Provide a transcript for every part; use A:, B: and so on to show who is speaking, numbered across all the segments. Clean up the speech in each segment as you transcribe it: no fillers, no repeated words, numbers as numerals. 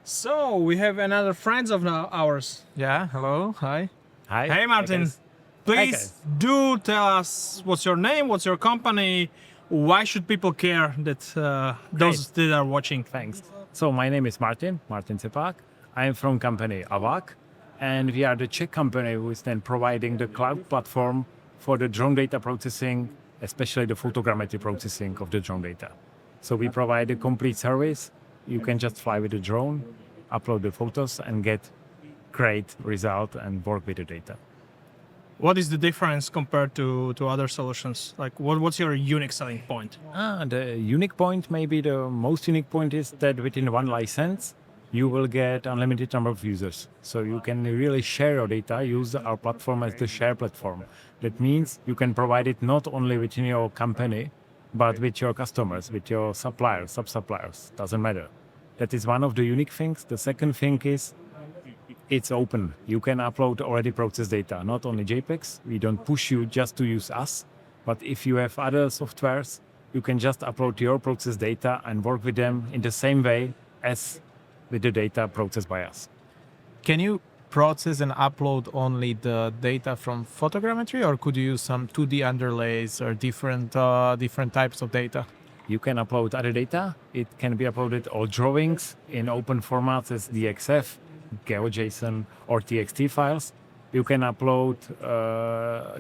A: So we have another friends of ours.
B: Yeah, hello, hi.
C: Hi.
A: Hey Martin,
C: guys.
A: please
C: guys.
A: do tell us what's your name, what's your company, why should people care that those that are watching?
C: Thanks. So my name is Martin Cepak. I am from company AVAG, and we are the Czech company who is then providing the cloud platform for the drone data processing, especially the photogrammetry processing of the drone data. So we provide a complete service. You can just fly with the drone, upload the photos, and get great result and work with the data.
A: What is the difference compared to other solutions? Like what's your unique selling point?
C: The unique point, maybe the most unique point, is that within one license, you will get unlimited number of users. So you can really share your data, use our platform as the share platform. That means you can provide it not only within your company, but with your customers, with your suppliers, sub-suppliers, doesn't matter. That is one of the unique things. The second thing is it's open. You can upload already processed data, not only JPEGs. We don't push you just to use us, but if you have other softwares, you can just upload your processed data and work with them in the same way as with the data processed by us.
B: Can you process and upload only the data from photogrammetry, or could you use some 2D underlays or different types of data?
C: You can upload other data. It can be uploaded all drawings in open formats as DXF, GeoJSON, or TXT files. You can upload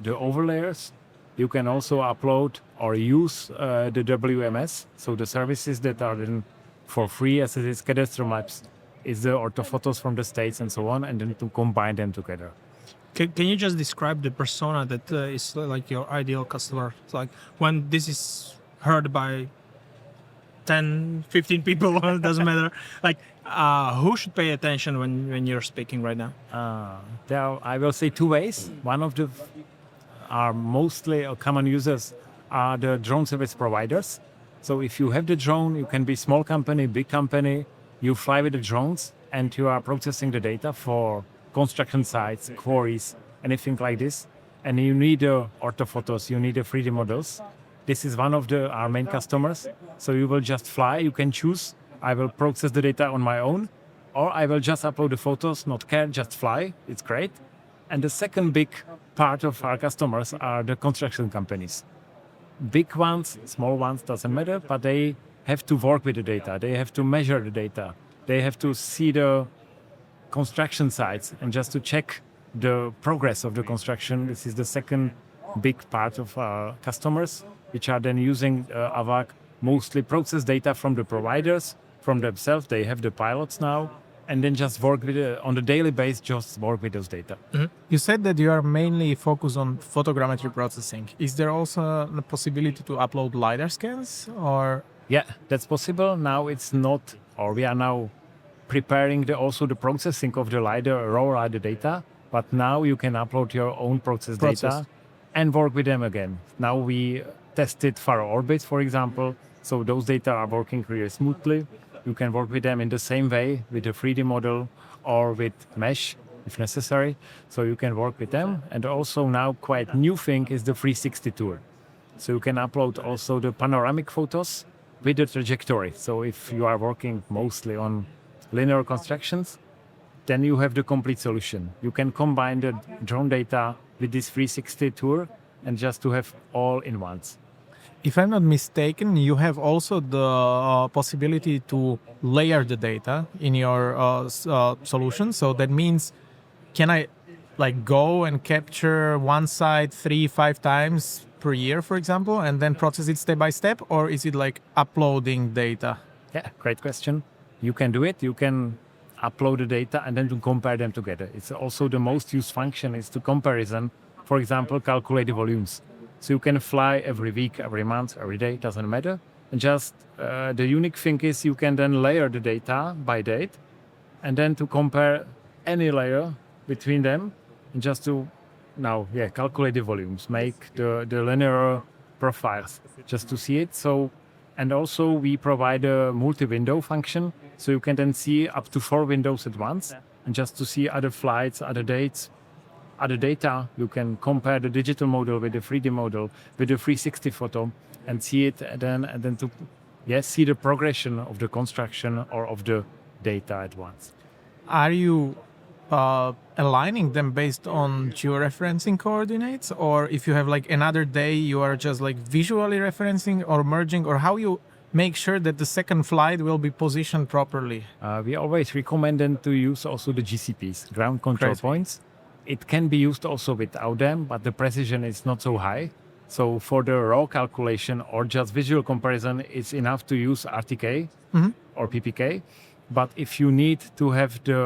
C: the overlayers. You can also upload or use the WMS, so the services that are then for free as it is cadastral maps, is the orthophotos from the States and so on, and then to combine them together.
A: Can you just describe the persona that is like your ideal customer? It's like when this is heard by 10, 15 people, it doesn't matter. Like who should pay attention when you're speaking right now?
C: There are, I will say, two ways. One of the are mostly common users are the drone service providers. So if you have the drone, you can be small company, big company, you fly with the drones and you are processing the data for construction sites, quarries, anything like this. And you need orthophotos, you need the 3D models. This is one of our main customers. So you will just fly, you can choose, I will process the data on my own, or I will just upload the photos, not care, just fly, it's great. And the second big part of our customers are the construction companies. Big ones, small ones, doesn't matter, but they have to work with the data, they have to measure the data, they have to see the construction sites and just to check the progress of the construction. This is the second big part of our customers, which are then using AVAG, mostly process data from the providers, from themselves. They have the pilots now, and then just work with on a daily basis, just work with those data.
B: Mm-hmm. You said that you are mainly focused on photogrammetry processing. Is there also the possibility to upload LiDAR scans, or?
C: Yeah, that's possible. Now it's not, or we are now preparing also the processing of the LiDAR, raw LiDAR data, but now you can upload your own process data and work with them again. Now we tested far orbits, for example, so those data are working really smoothly. You can work with them in the same way with a 3D model or with mesh if necessary. So you can work with them. And also now quite new thing is the 360 tour. So you can upload also the panoramic photos with the trajectory. So if you are working mostly on linear constructions, then you have the complete solution. You can combine the drone data with this 360 tour and just to have all in once.
B: If I'm not mistaken, you have also the possibility to layer the data in your solution. So that means, can I like go and capture one site 3-5 times per year, for example, and then process it step by step? Or is it like uploading data?
C: Yeah, great question. You can do it. You can upload the data and then to compare them together. It's also the most used function is to comparison, for example, calculate the volumes. So you can fly every week, every month, every day, doesn't matter. And just the unique thing is you can then layer the data by date and then to compare any layer between them and just to calculate the volumes, make the linear profiles just to see it. So, and also we provide a multi-window function. So you can then see up to 4 windows at once and just to see other flights, other dates, other data. You can compare the digital model with the 3D model, with the 360 photo and see it and then to see the progression of the construction or of the data at once.
B: Are you aligning them based on georeferencing coordinates, or if you have like another day, you are just like visually referencing or merging, or how you make sure that the second flight will be positioned properly?
C: We always recommend them to use also the GCPs, ground control
B: Great.
C: points. It can be used also without them, but the precision is not so high. So for the raw calculation or just visual comparison, it's enough to use RTK or PPK. But if you need to have the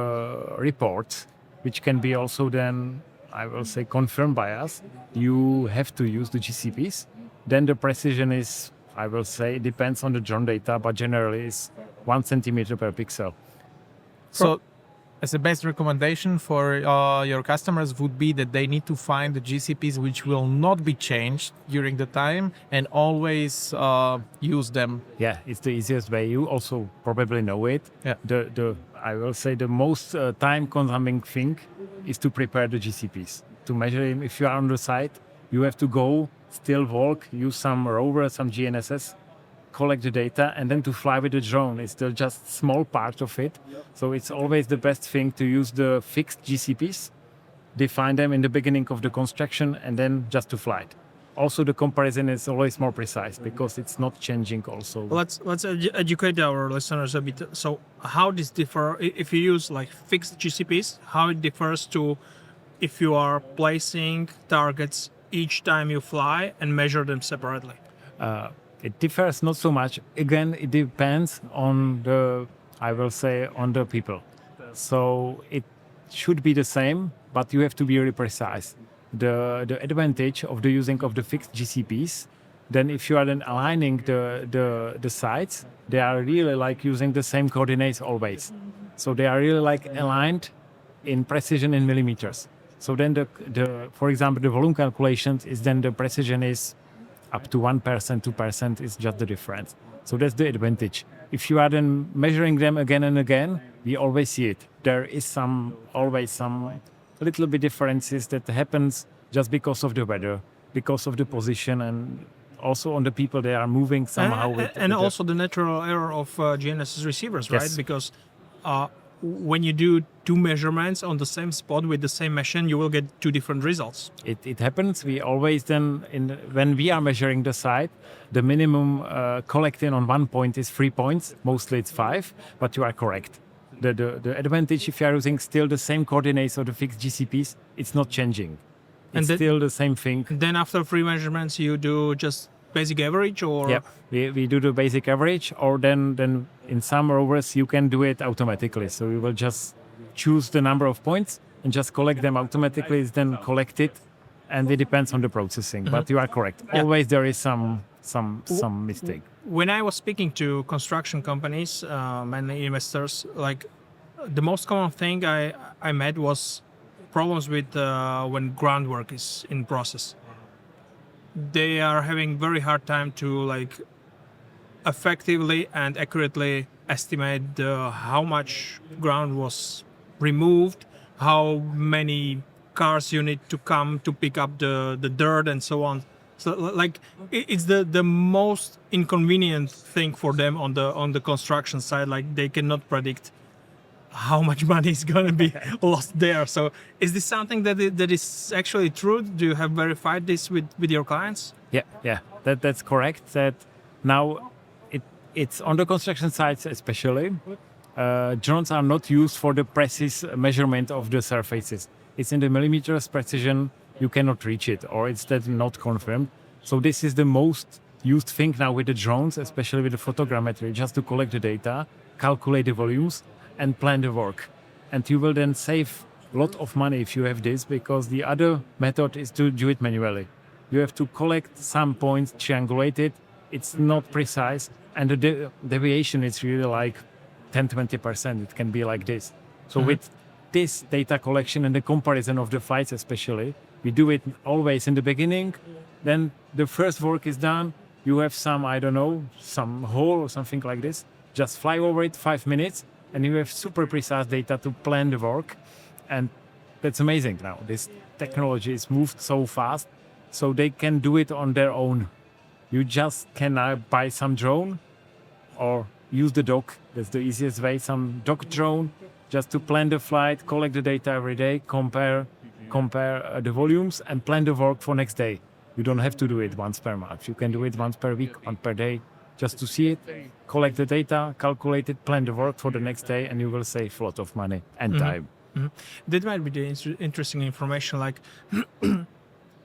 C: reports, which can be also then, I will say, confirmed by us, you have to use the GCPs. Then the precision is, I will say, depends on the drone data, but generally is 1 centimeter per pixel.
B: So, as a best recommendation for your customers would be that they need to find the GCPs which will not be changed during the time and always use them.
C: Yeah, it's the easiest way. You also probably know it.
B: Yeah.
C: The I will say the most time-consuming thing is to prepare the GCPs. To measure him, if you are on the site, you have to go, still walk, use some rover, some GNSS, collect the data, and then to fly with the drone. It's still just small part of it. So it's always the best thing to use the fixed GCPs, define them in the beginning of the construction, and then just to fly it. Also, the comparison is always more precise because it's not changing also.
A: Let's educate our listeners a bit. So how this differ if you use like fixed GCPs? How it differs to if you are placing targets each time you fly and measure them separately?
C: It differs not so much. Again, it depends on the, I will say, on the people. So it should be the same, but you have to be really precise. The advantage of the using of the fixed GCPs, then if you are then aligning the sites, they are really like using the same coordinates always. So they are really like aligned in precision in millimeters. So then the for example, the volume calculations is then the precision is up to 1%, 2% is just the difference. So that's the advantage. If you are then measuring them again and again, we always see it. There is always some little bit differences that happens just because of the weather, because of the position, and also on the people they are moving somehow.
A: And also the natural error of GNSS receivers, right?
C: Yes.
A: Because when you do two measurements on the same spot with the same machine, you will get two different results.
C: It happens. We always then, when we are measuring the site, the minimum collecting on one point is 3 points. Mostly it's 5, but you are correct. The advantage if you are using still the same coordinates of the fixed GCPs, it's not changing. It's still the same thing.
A: Then after 3 measurements, you do just basic average, or
C: Yeah, we do the basic average, or then in some rovers you can do it automatically. So you will just choose the number of points and just collect them automatically. It's then collected, and it depends on the processing. But you are correct.
A: Yeah.
C: Always there is some mistake.
A: When I was speaking to construction companies, mainly investors, like the most common thing I met was problems with when groundwork is in process. They are having very hard time to like effectively and accurately estimate how much ground was removed, how many cars you need to come to pick up the dirt and so on. So like it's the most inconvenient thing for them on the construction side. Like they cannot predict how much money is going to be lost there. So is this something that is actually true? Do you have verified this with your clients?
C: Yeah, that's correct. That now it's on the construction sites especially. Drones are not used for the precise measurement of the surfaces. It's in the millimeters precision. You cannot reach it, or it's that not confirmed. So this is the most used thing now with the drones, especially with the photogrammetry, just to collect the data, calculate the volumes, and plan the work. And you will then save a lot of money if you have this, because the other method is to do it manually. You have to collect some points, triangulate it. It's not precise, and the deviation is really like 10-20%. It can be like this. So with this data collection and the comparison of the flights especially, we do it always in the beginning. Then the first work is done. You have some, I don't know, some hole or something like this. Just fly over it 5 minutes, and you have super precise data to plan the work. And that's amazing now. This technology is moved so fast, so they can do it on their own. You just can buy some drone or use the dock. That's the easiest way. Some dock drone just to plan the flight, collect the data every day, compare the volumes, and plan the work for next day. You don't have to do it once per month. You can do it once per week, once per day, just to see it, collect the data, calculate it, plan the work for the next day, and you will save a lot of money and time.
A: That might be the interesting information. Like,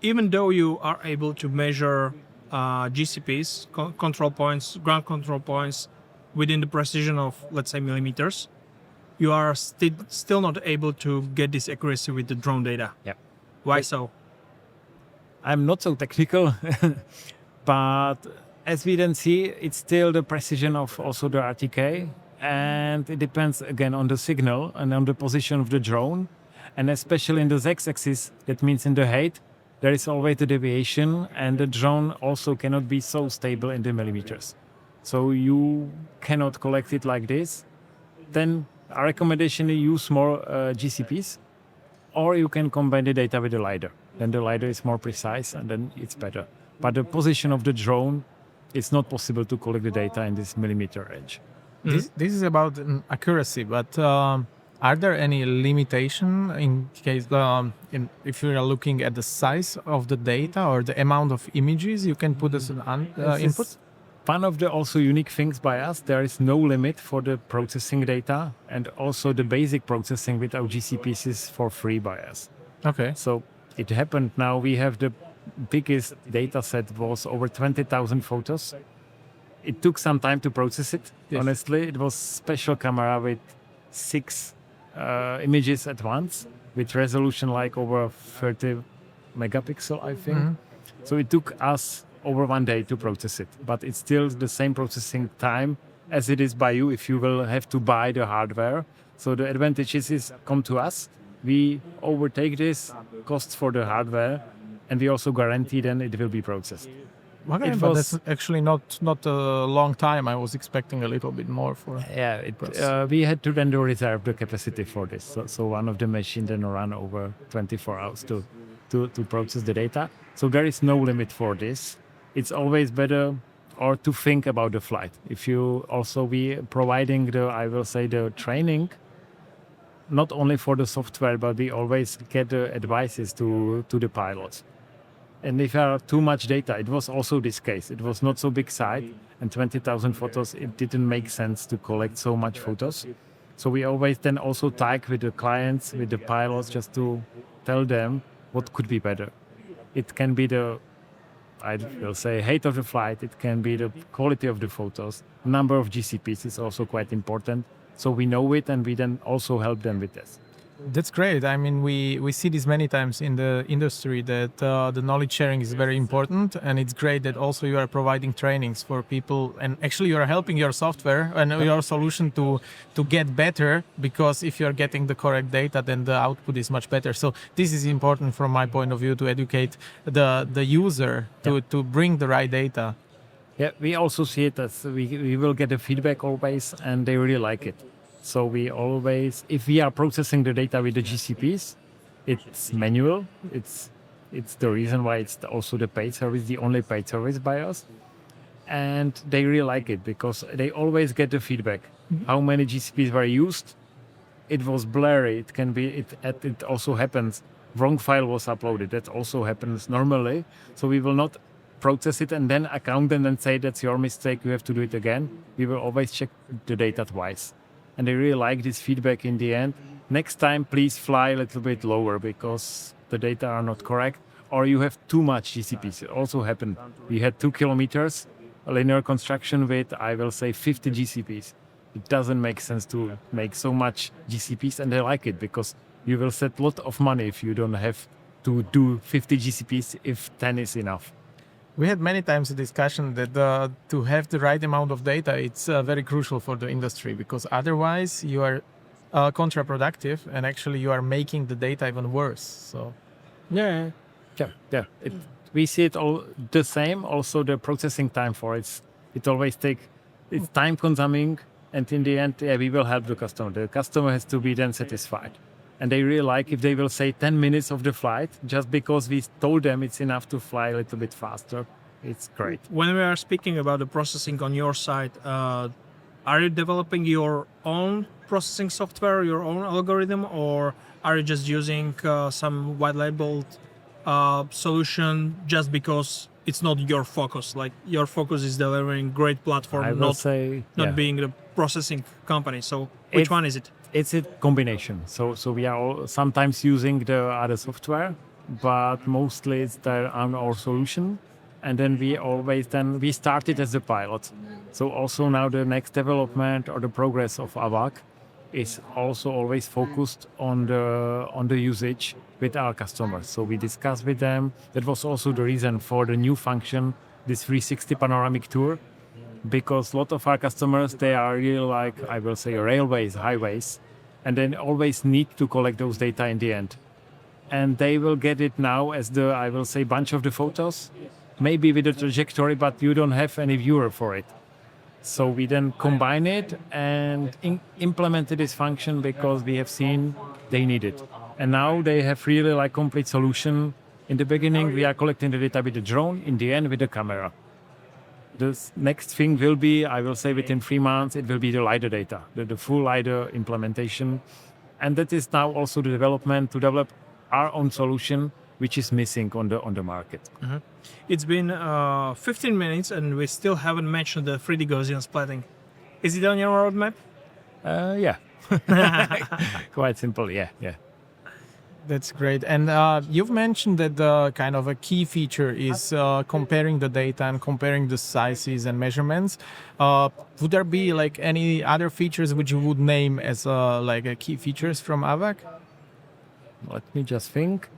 A: even though you are able to measure GCPs, control points, ground control points, within the precision of, let's say, millimeters, you are still not able to get this accuracy with the drone data.
C: Yeah.
A: Why so?
C: I'm not so technical, but as we then see, it's still the precision of also the RTK, and it depends again on the signal and on the position of the drone, and especially in the Z-axis, that means in the height, there is always a deviation, and the drone also cannot be so stable in the millimeters. So you cannot collect it like this. Then our recommendation is use more GCPs, or you can combine the data with the LiDAR. Then the LiDAR is more precise, and then it's better. But the position of the drone, it's not possible to collect the data in this millimeter range.
B: This is about accuracy, but are there any limitation in case if you are looking at the size of the data or the amount of images you can put as an input?
C: One of the also unique things by us, there is no limit for the processing data, and also the basic processing with our GCPs is for free by us.
B: Okay.
C: So it happened now, we have the biggest data set was over 20,000 photos. It took some time to process it. Yes. Honestly, it was special camera with 6 images at once with resolution like over 30 megapixel, I think. So it took us over 1 day to process it, but it's still the same processing time as it is by you if you will have to buy the hardware. So the advantages is come to us. We overtake this costs for the hardware, and we also guarantee then it will be processed.
B: Okay, but that's actually not a long time. I was expecting a little bit more for.
C: Yeah, we had to then reserve the capacity for this. So one of the machines then ran over 24 hours to process the data. So there is no limit for this. It's always better or to think about the flight. If you also be providing the training, not only for the software, but we always get the advices to the pilots. And if there are too much data, it was also this case. It was not so big site, and 20,000 photos, it didn't make sense to collect so much photos. So we always then also talk with the clients, with the pilots, just to tell them what could be better. It can be I will say, height of the flight. It can be the quality of the photos. Number of GCPs is also quite important. So we know it, and we then also help them with this.
B: That's great. I mean, we see this many times in the industry that the knowledge sharing is very important, and it's great that also you are providing trainings for people, and actually you are helping your software and your solution to get better, because if you are getting the correct data, then the output is much better. So this is important from my point of view, to educate the user to bring the right data.
C: Yeah, we also see it as we will get the feedback always, and they really like it. So we always, if we are processing the data with the GCPs, it's manual. It's the reason why it's also the paid service, the only paid service by us. And they really like it because they always get the feedback. How many GCPs were used? It was blurry. It can be. It also happens. Wrong file was uploaded. That also happens normally. So we will not process it and then account them and say that's your mistake. You have to do it again. We will always check the data twice. And they really like this feedback in the end. Next time, please fly a little bit lower because the data are not correct, or you have too much GCPs. It also happened. We had 2 kilometers linear construction with, I will say, 50 GCPs. It doesn't make sense to make so much GCPs, and they like it because you will set a lot of money if you don't have to do 50 GCPs if 10 is enough.
B: We had many times a discussion that to have the right amount of data, it's very crucial for the industry, because otherwise you are counterproductive, and actually you are making the data even worse. So,
C: yeah. We see it all the same. Also, the processing time for it always it's time consuming, and in the end, we will help the customer. The customer has to be then satisfied. And they really like if they will say 10 minutes of the flight, just because we told them it's enough to fly a little bit faster. It's great.
A: When we are speaking about the processing on your side, are you developing your own processing software, your own algorithm, or are you just using some white labeled solution just because it's not your focus? Like your focus is delivering great
C: I
A: platform,
C: will
A: not
C: say,
A: not being the processing company. So which one is it?
C: It's a combination. So we are sometimes using the other software, but mostly it's our solution. And then we started as a pilot. So also now the next development or the progress of AVAG is also always focused on the usage with our customers. So we discuss with them. That was also the reason for the new function, this 360 panoramic tour, because a lot of our customers, they are really like, I will say, railways, highways, and then always need to collect those data in the end. And they will get it now as the, I will say, bunch of the photos, maybe with a trajectory, but you don't have any viewer for it. So we then combine it and implemented this function because we have seen they need it. And now they have really like complete solution. In the beginning, we are collecting the data with the drone, in the end with the camera. The next thing will be, I will say within 3 months, it will be the LiDAR data, the full LiDAR implementation. And that is now also the development to develop our own solution, which is missing on the market.
A: Mm-hmm. It's been 15 minutes and we still haven't mentioned the 3D Gaussian splatting. Is it on your roadmap?
C: Yeah. Quite simple, yeah.
B: That's great. And you've mentioned that the kind of a key feature is comparing the data and comparing the sizes and measurements. Would there be like any other features which you would name as like a key features from AVAG?
C: Let me just think.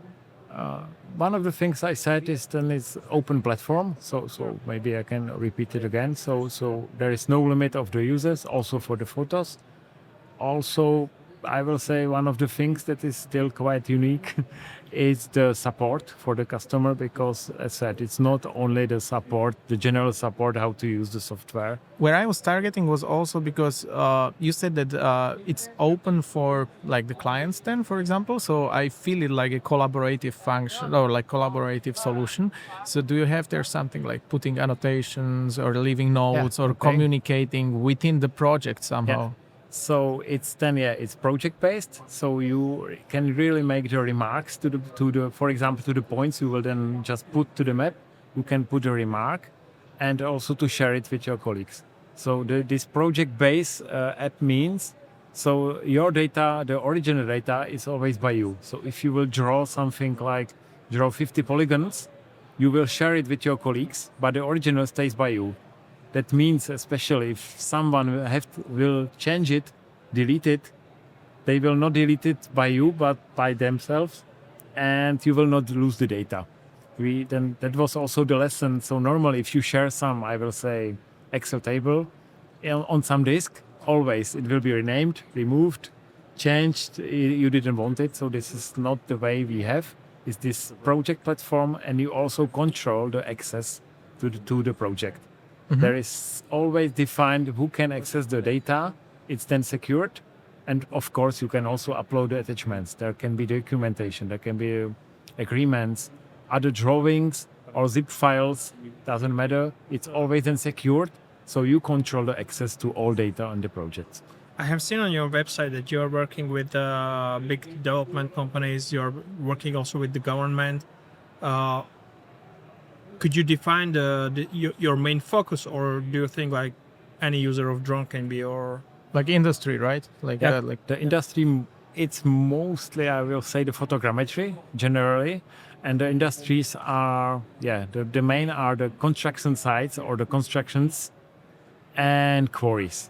C: One of the things I said is then it's open platform. So maybe I can repeat it again. So there is no limit of the users, also for the photos. Also, I will say one of the things that is still quite unique is the support for the customer, because as I said, it's not only the support, the general support, how to use the software.
B: Where I was targeting was also because you said that it's open for like the clients then, for example. So I feel it like a collaborative function or like collaborative solution. So do you have there something like putting annotations or leaving notes or communicating within the project somehow?
C: Yeah. So it's then, it's project based. So you can really make the remarks to the, for example, to the points you will then just put to the map. You can put a remark and also to share it with your colleagues. So this project based app means, so your data, the original data is always by you. So if you will draw something like draw 50 polygons, you will share it with your colleagues, but the original stays by you. That means, especially if someone will change it, delete it, they will not delete it by you, but by themselves, and you will not lose the data. That was also the lesson. So normally, if you share some, I will say, Excel table on some disk, always it will be renamed, removed, changed. You didn't want it, so this is not the way we have. It's this project platform, and you also control the access to the project. Mm-hmm. There is always defined who can access the data. It's then secured. And of course, you can also upload the attachments. There can be documentation, there can be agreements, other drawings or zip files, doesn't matter. It's always then secured. So you control the access to all data on the project.
A: I have seen on your website that you're working with big development companies. You're working also with the government. Could you define your main focus, or do you think like any user of drone can be, or
B: like industry, right? Like
C: the industry, it's mostly, I will say, the photogrammetry generally, and the industries are the main are the construction sites or the constructions and quarries.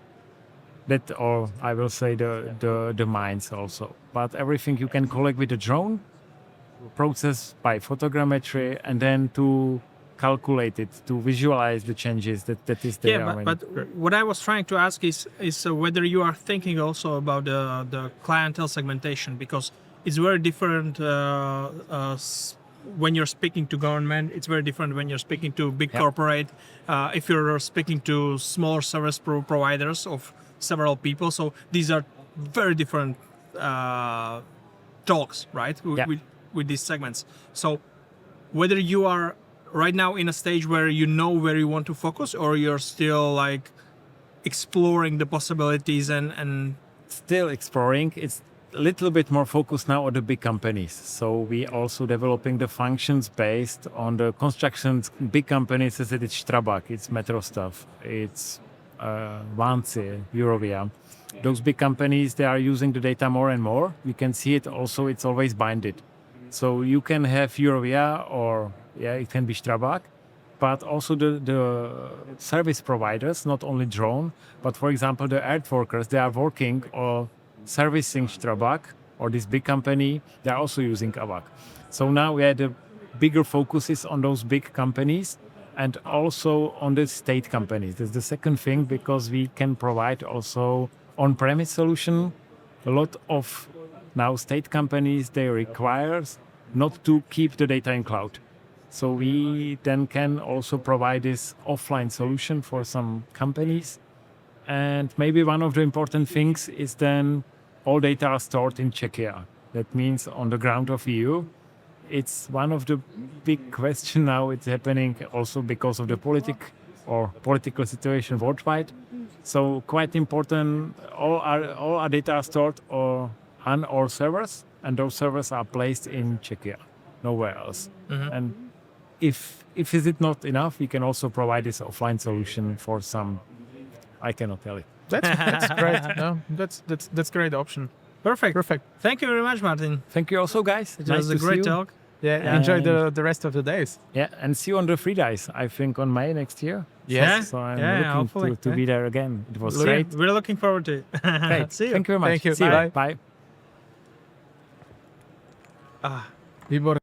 C: That, or I will say the mines also. But everything you can collect with the drone, process by photogrammetry, and then to calculate it, to visualize the changes that is there.
A: Yeah, but what I was trying to ask is whether you are thinking also about the clientele segmentation, because it's very different when you're speaking to government. It's very different when you're speaking to big corporate. If you're speaking to smaller service providers of several people, so these are very different talks, right? With these segments. So whether you are right now in a stage where you know where you want to focus, or you're still like exploring the possibilities and
C: Still exploring. It's a little bit more focused now on the big companies. So we also developing the functions based on the constructions. Big companies, as it's Strabag, it's Metro stuff, it's Vanci, Eurovia. Those big companies, they are using the data more and more. You can see it also, it's always binded. So you can have Eurovia or it can be Strabag, but also the service providers, not only drone, but for example, the earth workers, they are working or servicing Strabag or this big company, they are also using AVAG. So now we had a bigger focus is on those big companies and also on the state companies. That's the second thing, because we can provide also on-premise solution. A lot of now state companies, they require not to keep the data in cloud. So we then can also provide this offline solution for some companies. And maybe one of the important things is then all data are stored in Czechia. That means on the ground of EU. It's one of the big questions now. It's happening also because of the political situation worldwide. So quite important, all our data are stored on our servers, and those servers are placed in Czechia, nowhere else. And if is it not enough, we can also provide this offline solution for some. I cannot tell it.
B: That's great. No, that's great option.
A: perfect.
B: Perfect.
A: Thank you very much, Martin.
C: Thank you also, guys.
A: It was a great talk.
B: Yeah, enjoy the rest of the days.
C: Yeah, and see you on the free dice, I think, on May next year.
A: Yeah,
C: So I'm
A: yeah,
C: looking
A: hopefully.
C: to be there again. It was
A: Great.
C: great.
A: We're looking forward to it.
C: Great.
A: See you.
C: Thank you very much.
B: Thank you.
C: See
B: Bye.
C: Bye.
B: Výborné.